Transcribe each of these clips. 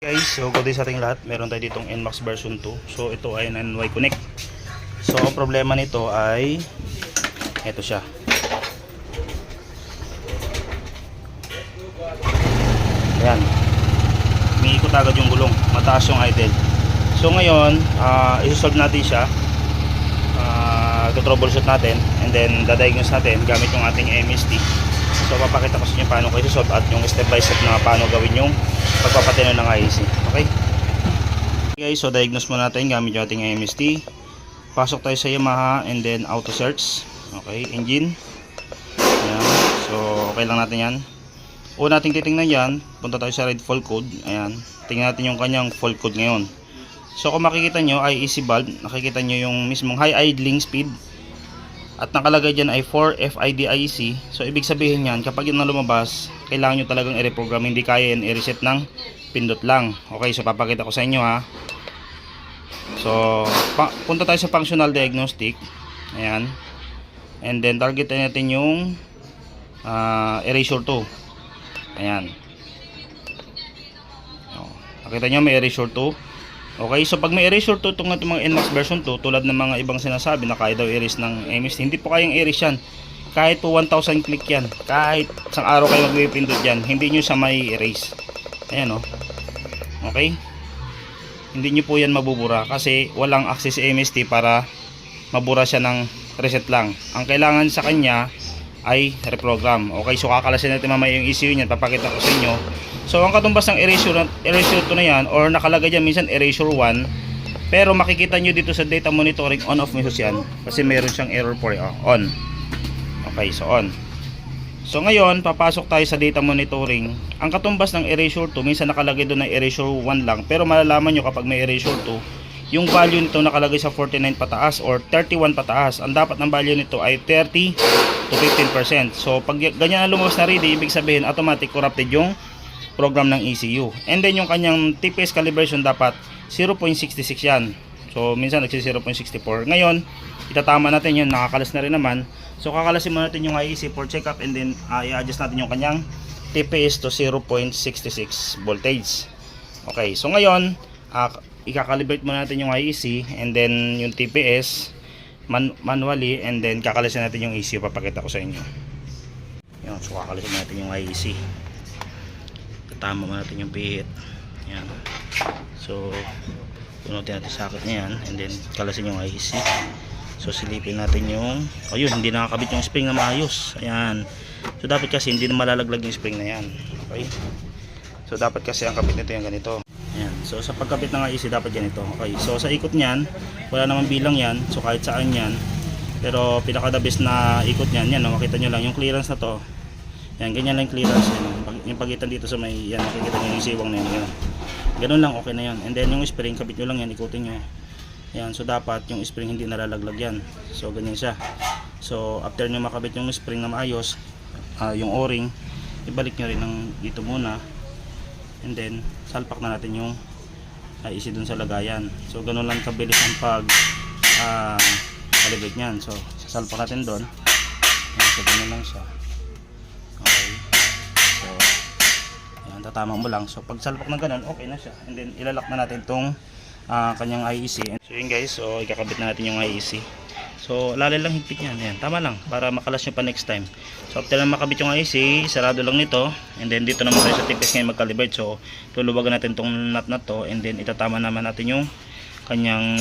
Guys, so good day sa ating lahat. Meron tayo ditong NMAX version 2. So ito ay NY Connect. So ang problema nito ay ito siya. Ayan. Umiikot agad yung gulong. Mataas yung idle. So ngayon, i-solve natin siya. Troubleshoot natin and then dadiagnose natin gamit yung ating MST. So papakita ko sa inyo paano ko i-solve at yung step by step na paano gawin yung pagpapatino ng IC. Okay? Guys, so diagnose muna natin gamit yung ating MST. Pasok tayo sa Yamaha and then auto search. Okay, engine. Ayan. So okay lang natin yan. Una nating titingnan yan, punta tayo sa red fault code. Ayan, tingnan natin yung kanyang fault code ngayon. So kung makikita nyo ay IEC valve, nakikita nyo yung mismong high idling speed at nakalagay dyan ay 4 FIDIC. So ibig sabihin yan, kapag yun na lumabas, kailangan nyo talagang i-reprogram, hindi kaya yan i-reset ng pindot lang. Okay, so papakita ko sa inyo ha. So punta tayo sa functional diagnostic. Ayan, and then targetin natin yung erasure 2. Ayan, nakita nyo may erasure 2. Okay, so pag may erasure 2 itong mga NMAX version 2, tulad ng mga ibang sinasabi na kaya daw erase ng MST, hindi po kayang erase yan. Kahit po 1000 click yan, kahit isang araw kayo magpipindot yan, hindi nyo siya may erase. Ayan o. Okay, hindi nyo po yan mabubura kasi walang access MST para mabura siya ng reset lang. Ang kailangan sa kanya ay reprogram. Okay, so kakalasin natin mamaya yung ECU niyan, papakita ko sa inyo. So ang katumbas ng erasure 2 na yan, or nakalagay dyan minsan erasure 1, pero makikita nyo dito sa data monitoring on off message yan kasi meron siyang error for on. Okay, so on. So ngayon papasok tayo sa data monitoring. Ang katumbas ng erasure 2, minsan nakalagay doon na erasure 1 lang, pero malalaman nyo kapag may erasure 2, yung value nito nakalagay sa 49 pataas or 31 pataas. Ang dapat ng value nito ay 30 to 15%. So pag ganyan na lumabas na ready, ibig sabihin automatic corrupted yung program ng ECU. And then yung kanyang TPS calibration dapat 0.66 yan. So minsan nagsi 0.64. Ngayon itatama natin yun, nakakalas na rin naman. So kakalasin mo natin yung IEC for check up and then i-adjust natin yung kanyang TPS to 0.66 voltage. Okay, so ngayon i-calibrate mo natin yung IEC and then yung TPS manually, and then kakalasin natin yung ECU, papakita ko sa inyo. Yun, so kakalasin natin yung IEC. Tama mo natin yung pihit. Yan. So punutin natin sakit niya yan and then kalasin yung IEC. So silipin natin yung ayun, hindi nakakabit yung spring na maayos. Ayan. So dapat kasi hindi na malalaglag yung spring na yan. Okay. So dapat kasi ang kabit nito yung ganito. Ayan. So sa pagkabit ng IEC dapat ganito. Okay. So sa ikot niyan, wala naman bilang yan. So kahit saan yan. Pero pinaka the best na ikot niyan, yan, makita nyo lang yung clearance na to. Yan, ganyan lang yung clearance yan. Yung pagitan dito sa may, yan, makikita nyo yung siwang na yan. Ganun lang, okay na yan. And then yung spring, kabit nyo lang yan, ikutin nyo. Yan, so dapat yung spring hindi nalalaglag yan. So ganyan siya. So after nyo makabit yung spring na maayos, yung o-ring, ibalik nyo rin ng dito muna. And then salpak na natin yung IEC dun sa lagayan. So ganun lang kabilis ang pag calibrate nyan. So sasalpak natin dun. Yan, so ganun lang siya. Okay. So yan, tatama mo lang. So pag salpak ng ganun, okay na siya. And then ilalak na natin tong kanyang IEC. So yun guys, so ikakabit na natin yung IEC. So lalay lang higpit yan. Yan, tama lang para makalas nyo pa next time. So after na makabit yung IEC, sarado lang nito. And then dito naman tayo sa TPS ngayon mag-calibrate. So luluwagan natin tong nut na to. And then itatama naman natin yung kanyang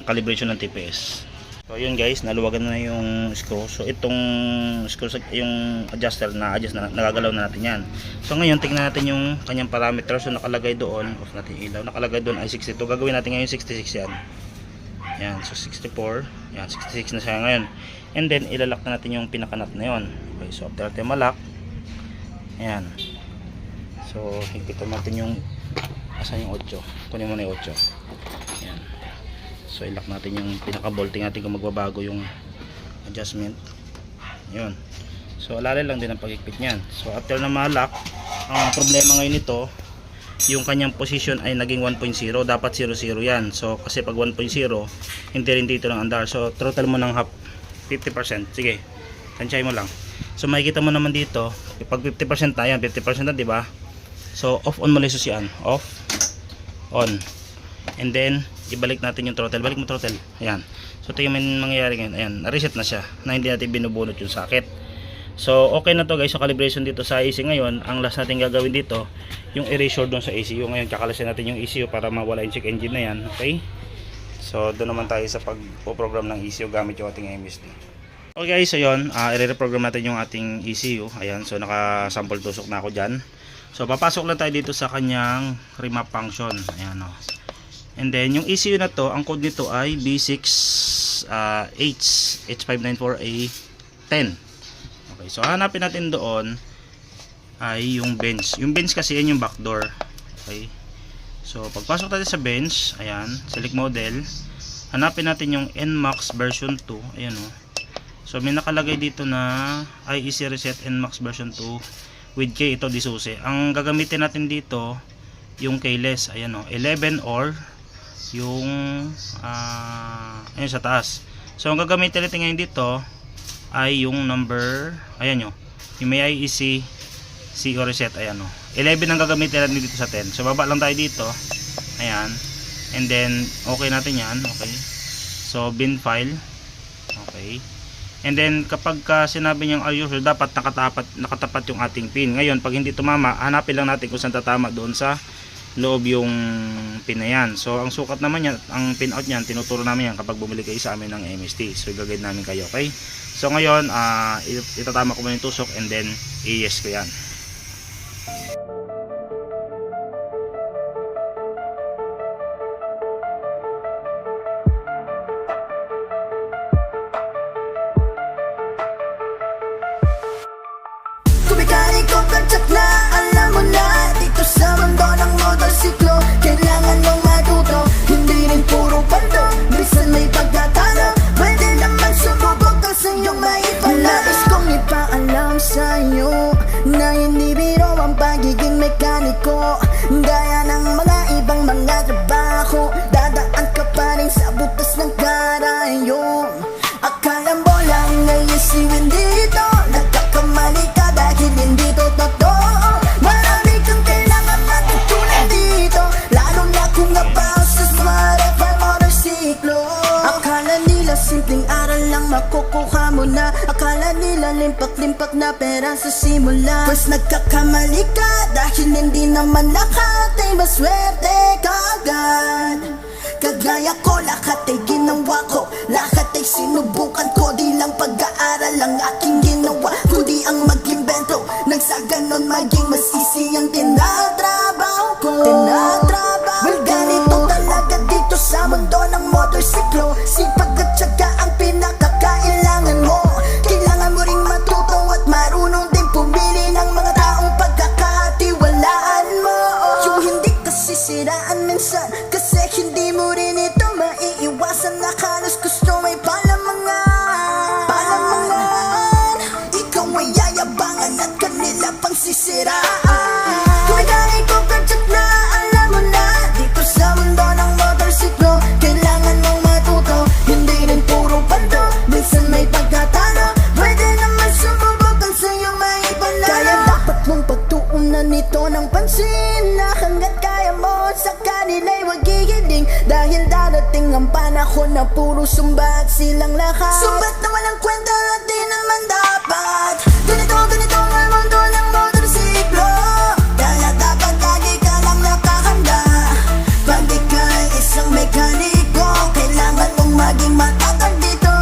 calibration ng TPS. So yun guys, naluwagan na yung screw. So itong screw, yung adjuster na adjust na, nagagalaw na natin yan. So ngayon tingnan natin yung kanyang parameter. So nakalagay doon, off natin ilaw, nakalagay doon ay 62. Gagawin natin ngayon 66 yan. Yan, so 64. Yan, 66 na siya ngayon. And then ilalak na natin yung pinakanat na yon. Okay, so after natin malak, ayan. So higpitan natin yung asan yung 8. Kunin mo na yung 8. Ayan. So ilak natin yung pinaka-bolting natin kung magbabago yung adjustment. Yun. So alalay lang din ang paghigpit niyan. So after na malak, ang problema ngayon nito, yung kanyang position ay naging 1.0, dapat 0.0 yan. So kasi pag 1.0, hindi rin dito ng andar. So throttle mo ng half 50%. Sige, tansyahin mo lang. So makikita mo naman dito, pag 50% na yan, 50% na, di ba? So off on muna yung susian, off, on, and then ibalik natin yung throttle. Balik mo throttle, ayan. So ito yung mangyayari ngayon, ayan, reset na siya na hindi natin binubunot yung socket. So okay na to guys, so calibration dito sa AC ngayon. Ang last natin gagawin dito yung erasure doon sa ECU. Ngayon kakalasin natin yung ECU para mawala yung check engine na yan. Okay, so doon naman tayo sa pag-program ng ECU gamit yung ating MSD. Okay guys, so yun, i-reprogram natin yung ating ECU. Ayan, so naka-sample tusok na ako dyan. So papasok lang tayo dito sa kanyang remap function. Ayan o. And then yung ECU na to, ang code nito ay B6H594A10. Okay, so hanapin natin doon ay yung bench. Yung bench kasi yan yung backdoor. Okay, so pagpasok tayo sa bench, ayan, select model, hanapin natin yung NMAX version 2. Ayan o. So may nakalagay dito na IEC reset NMAX version 2 with K, ito disuse. Ang gagamitin natin dito yung keyless, ayan o, 11 or yung ayun sa taas. So ang gagamitin natin ngayon dito ay yung number, ayan o, yung may IEC CO reset, ayan o, 11 ang gagamitin natin dito sa 10. So baba lang tayo dito, ayan, and then okay natin yan. Okay, so bin file, okay, and then kapag sinabi niyang are you sure, dapat nakatapat yung ating pin. Ngayon pag hindi tumama, hanapin lang natin kung saan tatama doon sa loob yung pin na yan. So ang sukat naman yan, ang pin out niyan, tinuturo namin yan kapag bumili kayo sa amin ng MST. So i-guide namin kayo. Okay, so ngayon itatama ko muna yung tusok and then i-yes ko yan. Kumikari ko kantsak na, alam mo na, dito sa mundo ng motorsiklo, kailangan mong matuto, hindi rin puro panto, bisan may pagkatalo, pwede naman sumubok ang sa iyong maipala. Nais kong ipaalam sa'yo na hindi biro ang pagiging mekaniko, gaya ng mga ibang mga trabaho, dadaan ka pa rin sa butas ng karayom. Akala mo lang ay isiwin dito, nagkakamali ka dahil hindi to totoo. Marami kang kailangan matutunan dito, lalo na kung about sa smart FM motorsiklo. Akala nila simpleng aral lang makukuha mo na, akala nila limpak-limpak na pera sa simula. Pues nagkakamali ka dahil hindi naman lahat ay maswerte kagad. Kagaya ko, lahat ay ginawa ko, lahat ay sinubukan ko, di lang pag-aaral ang aking ginawa, kundi ang mag-invento, nang sa ganon maging masisi ang tinatrabaho ko. Well, ganito talaga dito sa mundo ng motorsiklo, sipag at tiyaga ang pinakakailangan mo. Kailangan mo ring matuto at marunong din pumili ng mga taong pagkakatiwalaan mo. Yung hindi kasi siraan minsan, kasi hindi mo rin ito maiiwasan, na halos gusto may palamangan. Ikaw ay yayabangan at kanila pang sisiraan. Kumikari ko kantsak na, alam mo na, dito sa mundo ng motorsiklo, kailangan mong matuto, hindi rin puro panto, minsan may pagkatalo, pwede naman sumubok ang sa'yo maipala. Kaya dapat mong pagtuunan nito ng pansin, na hanggat kaya mo sa kanila'y wag gigiling, dahil darating ang panahon na puro sumbat silang lahat. Sumbat na walang kwenta at di naman dapat. Ganito ang mundo ng motorsiklo, kaya dapat lagi ka lang nakahanda. Pag ika'y isang mekaniko, kailangan mong maging matatag dito,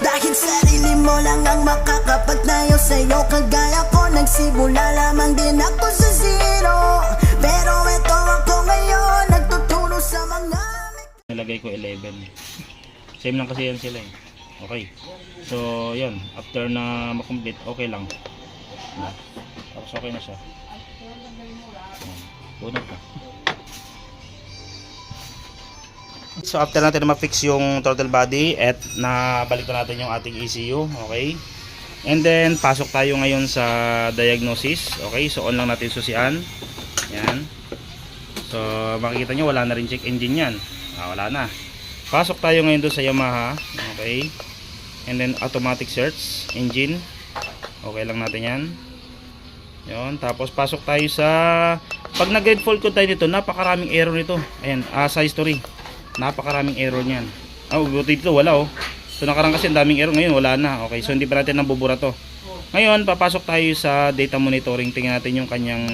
dahil sarili mo lang ang makakapagtayo sa'yo. Kagaya ko, nagsimula lamang din ako sa zero, pero eto ako ngayon, nagtuturo sa mga Nilagay ko 11. Same lang kasi yan sila eh. Okay, so yun, after na makomplete, okay lang na. Tapos okay na siya. Bunot na. So after natin na ma-fix yung throttle body at nabalik na natin yung ating ECU, okay, and then pasok tayo ngayon sa diagnosis. Okay, so on lang natin susian. Yan, so makikita nyo wala na rin check engine yan. Wala na. Pasok tayo ngayon doon sa Yamaha. Okay, and then automatic search engine, okay lang natin yan. Yun, tapos pasok tayo sa pag nag-guide fault code tayo dito, napakaraming error nito. Ayan, sa history. Napakaraming error niyan. Buti dito wala oh. So nakaraan kasi ang daming error, ngayon wala na. Okay, so hindi pa natin nabubura to. Ngayon, papasok tayo sa data monitoring. Tingnan natin yung kanyang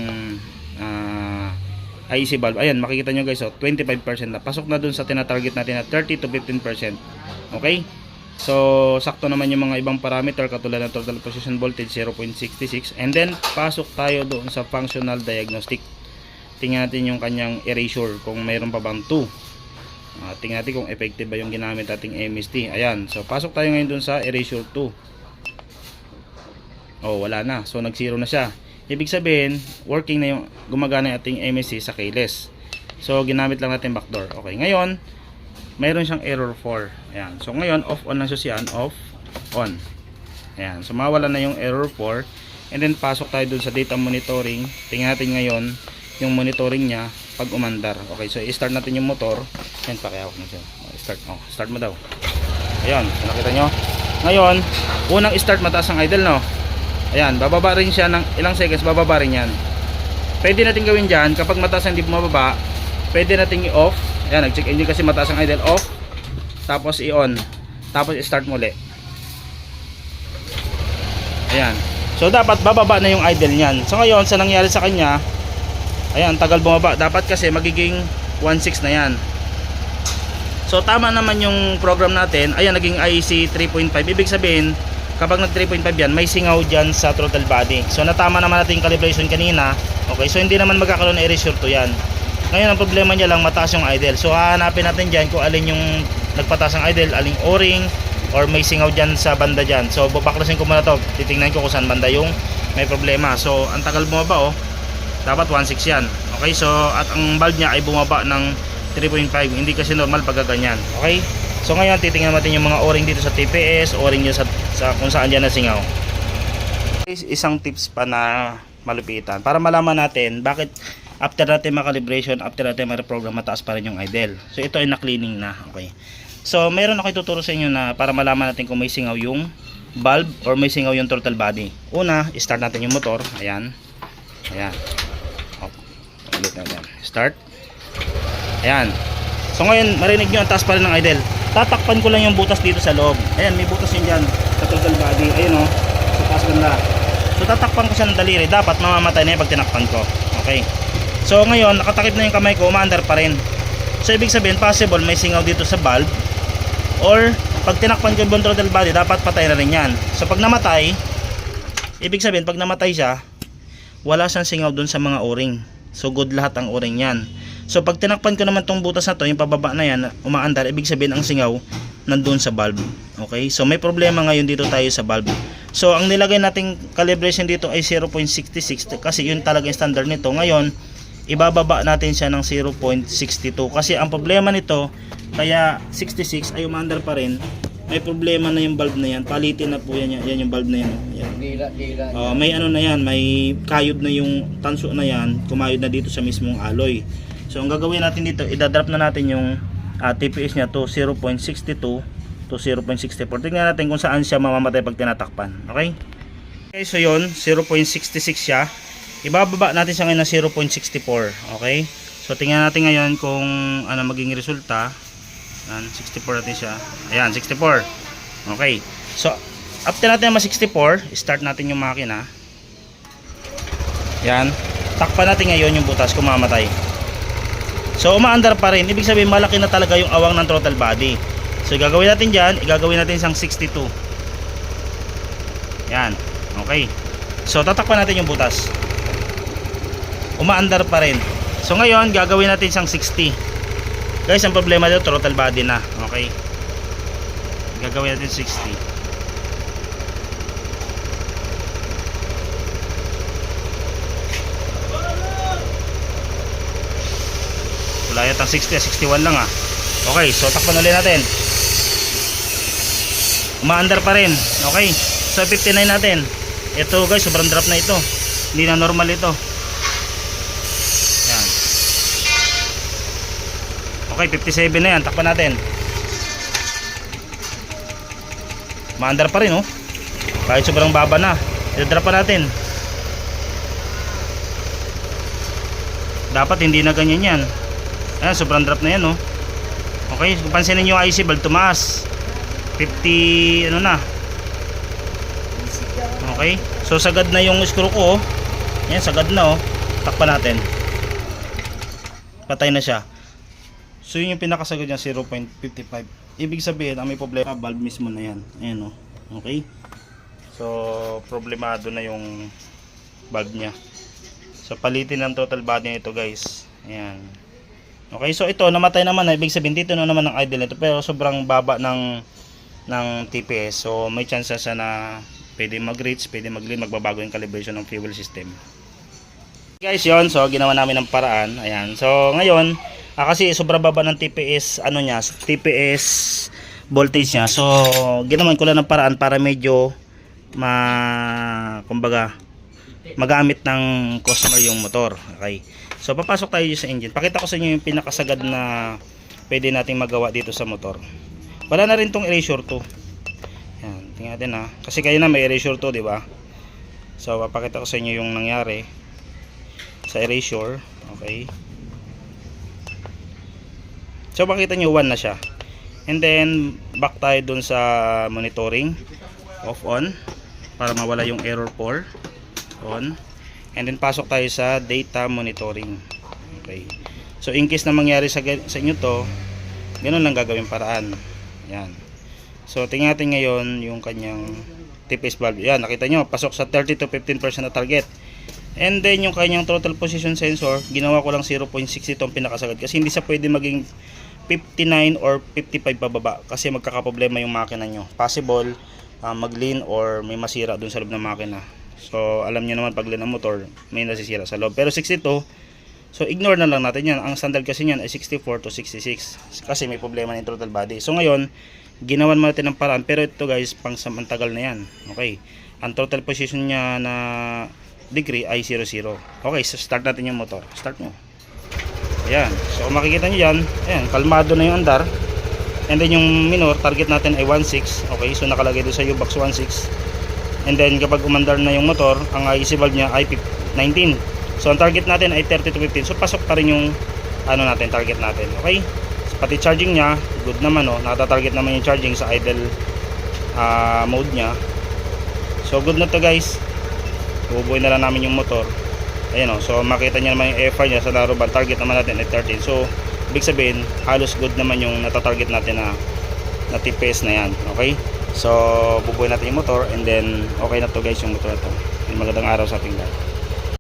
IEC valve. Ayan, makikita nyo guys, 25% na. Pasok na dun sa tinatarget natin na 30 to 15%. Okay? So, sakto naman yung mga ibang parameter katulad ng total position voltage 0.66. And then, pasok tayo doon sa functional diagnostic. Tingnan natin yung kanyang erasure kung mayroon pa bang 2. Tingnan natin kung effective ba yung ginamit nating MST. Ayan, so pasok tayo ngayon doon sa erasure 2. Oh, wala na. So, nag-zero na siya. Ibig sabihin, working na yung gumagana yung ating MSC sa keyless. So, ginamit lang natin backdoor. Okay, ngayon, mayroon siyang error 4. Ayan. So, ngayon, off-on lang siya yan. Off-on. Ayan. So, mawala na yung error 4. And then, pasok tayo dun sa data monitoring. Tingnan natin ngayon yung monitoring niya pag umandar. Okay, so, i-start natin yung motor. Ayan, pakihawak na siya. Start. Oh, start mo daw. Ayan. So, nakita nyo? Ngayon, unang start, mataas ang idle, no? Ayan, bababa rin siya ng ilang seconds, bababa rin yan. Pwede natin gawin dyan, kapag mataas ang hindi bumababa, pwede natin i-off. Ayan, nag-check engine kasi mataas ang idle, off. Tapos i-on. Tapos i-start muli. Ayan. So, dapat bababa na yung idle niyan. So, ngayon, sa nangyari sa kanya, ayan, tagal bumaba. Dapat kasi magiging 1.6 na yan. So, tama naman yung program natin. Ayan, naging IEC 3.5. Ibig sabihin, kapag nag 3.5 yan, may singaw dyan sa throttle body. So natama naman natin yung calibration kanina. Okay, so hindi naman magkakaroon ng erasure to yan. Ngayon ang problema niya lang, mataas yung idle. So hahanapin natin dyan kung alin yung nagpataas ng idle, aling o-ring or may singaw dyan sa banda dyan. So babaklasin ko muna to, titingnan ko kung saan banda yung may problema. So ang tagal bumaba oh, dapat 1.6 yan. Okay, so at ang valve niya ay bumaba ng 3.5, hindi kasi normal pag ganyan. Okay, so ngayon titingnan natin yung mga o-ring dito sa TPS, o-ring niya sa kung saan dyan nasingaw. Isang tips pa na malupitan para malaman natin bakit after natin makalibration, after natin ma-reprogram, mataas pa rin yung idle. So ito ay na-cleaning na. Okay, so meron ako ituturo sa inyo na para malaman natin kung may singaw yung valve or may singaw yung throttle body. Una, start natin yung motor. Ayan. Ayan. Ulit natin. Start. Ayan. So ngayon, marinig nyo ang taas pa rin ng idle. Tatakpan ko lang yung butas dito sa loob. Ayan, may butas yun dyan sa throttle body. Ayun o, sa taas banda. So tatakpan ko siya ng daliri. Dapat mamamatay na yung pag tinakpan ko. Okay. So ngayon, nakatakip na yung kamay ko, umaandar pa rin. So ibig sabihin, possible may singaw dito sa valve. Or, pag tinakpan ko yung throttle body, dapat patay na rin yan. So pag namatay, ibig sabihin, pag namatay siya, wala siyang singaw dun sa mga o-ring. So good lahat ang o-ring yan. So pag tinakpan ko naman tong butas na to, yung pababa na yan, umaandar, ibig sabihin ang singaw nandun sa valve. Okay? So may problema ngayon dito tayo sa valve. So ang nilagay nating calibration dito ay 0.66 kasi yun talaga yung standard nito. Ngayon, ibababa natin siya ng 0.62 kasi ang problema nito, kaya 66 ay umaandar pa rin. May problema na yung valve na yan. Palitin na po yan, yan yung valve na yan. Yan. May ano na yan, may kayod na yung tanso na yan, kumayod na dito sa mismong alloy. So ang gagawin natin dito, idadrop na natin yung TPS niya to 0.62 to 0.64. Tingnan natin kung saan siya mamamatay pag tinatakpan. Okay? Okay, so yun, 0.66 siya. Ibababa natin siya ngayon na 0.64. Okay? So tingnan natin ngayon kung ano maging resulta. Ayan, 64 natin siya. Ayan, 64. Okay. So after natin ma-64, start natin yung makina. Ayan. Takpan natin ngayon yung butas kung mamamatay. So umaandar pa rin. Ibig sabihin malaki na talaga yung awang ng throttle body. So gagawin natin dyan, igagawin natin isang 62. Yan. Okay. So tatakpan natin yung butas. Umaandar pa rin. So ngayon gagawin natin isang 60. Guys, ang problema dito throttle body na. Okay. Gagawin natin 60. Wala yatang 60, 61 lang ah. Okay, so takpan ulit natin. Umaandar pa rin. Okay, so 59 natin. Ito guys, sobrang drop na ito. Hindi na normal ito. Yan. Okay, 57 na yan. Takpan natin. Umaandar pa rin oh. Kahit sobrang baba na. Ito drop pa natin. Dapat hindi na ganyan yan. Ayan, sobrang drop na yan, oh. Okay, kung pansinin nyo yung IC valve, tumaas. 50, ano na. Okay, so sagad na yung screw ko, oh. Yan, sagad na, oh. Takpan natin. Patay na siya. So yun yung pinakasagad niya, 0.55. Ibig sabihin, ang may problema, valve mismo na yan. Ayan, oh. Okay. So, problemado na yung valve niya. So palitin ng total body nito, guys. Ayan. Okay, so ito namatay naman, ibig sabihin dito na naman ang idle nito, pero sobrang baba ng TPS. So may chance siya na pwede mag-reach, pwede mag-lean, magbabago yung calibration ng fuel system. Guys, yon, so ginawa namin ng paraan. Ayan. So ngayon, kasi sobrang baba ng TPS TPS voltage niya. So ginawan ko lang ng paraan para medyo kumbaga magamit ng customer yung motor. Okay. So papasok tayo sa engine. Pakita ko sa inyo yung pinakasagad na pwede nating magawa dito sa motor. Wala na rin tong erasure to. Yan, tingnan natin ha. Kasi kayo na may erasure to, di ba? So papakita ko sa inyo yung nangyari sa erasure. Okay. So makita nyo 1 na siya. And then back tayo dun sa monitoring. Off on para mawala yung error 4. On. And then pasok tayo sa data monitoring. Okay. So in case na mangyari sa inyo to, ganoon lang gagawin paraan. Yan. So tingnan natin ngayon yung kanyang TPS valve. Yan, nakita nyo, pasok sa 30 to 15% na target. And then yung kanyang throttle position sensor, ginawa ko lang 0.6 itong pinakasagad kasi hindi siya pwede maging 59 or 55 pababa kasi magkakaproblema yung makina nyo. Possible mag-lean or may masira dun sa loob ng makina. So alam niyo naman pag lean ng motor may nasisira sa loob. Pero 62, so ignore na lang natin yan. Ang standard kasi niyan ay 64 to 66 kasi may problema ng throttle body. So ngayon ginawan mo natin ng paraan, pero ito guys pang samantagal na yan. Okay, ang throttle position niya na degree ay 00. Okay, so start natin yung motor. Start mo. Ayan, so kung makikita nyo yan, ayan, kalmado na yung andar. And then yung minor target natin ay 16. Okay, so nakalagay doon sa U-box 16. And then kapag umandar na yung motor, ang IC valve niya ay 19. So ang target natin ay 30 to 15. So pasok pa rin yung natin, target natin. Okay? So, pati charging niya, good naman, oh. Nata-target naman yung charging sa idle mode niya. So good na to, guys. Bubuhay na lang namin yung motor. Ayan, oh. So makita niyo naman yung FR niya sa laro band. Target naman natin ay 13. So ibig sabihin, halos good naman yung nata-target natin na TPS na yan. Okay? So bubuhay natin yung motor and then okay na to, guys, yung motor na to. Magandang araw sa ating lahat.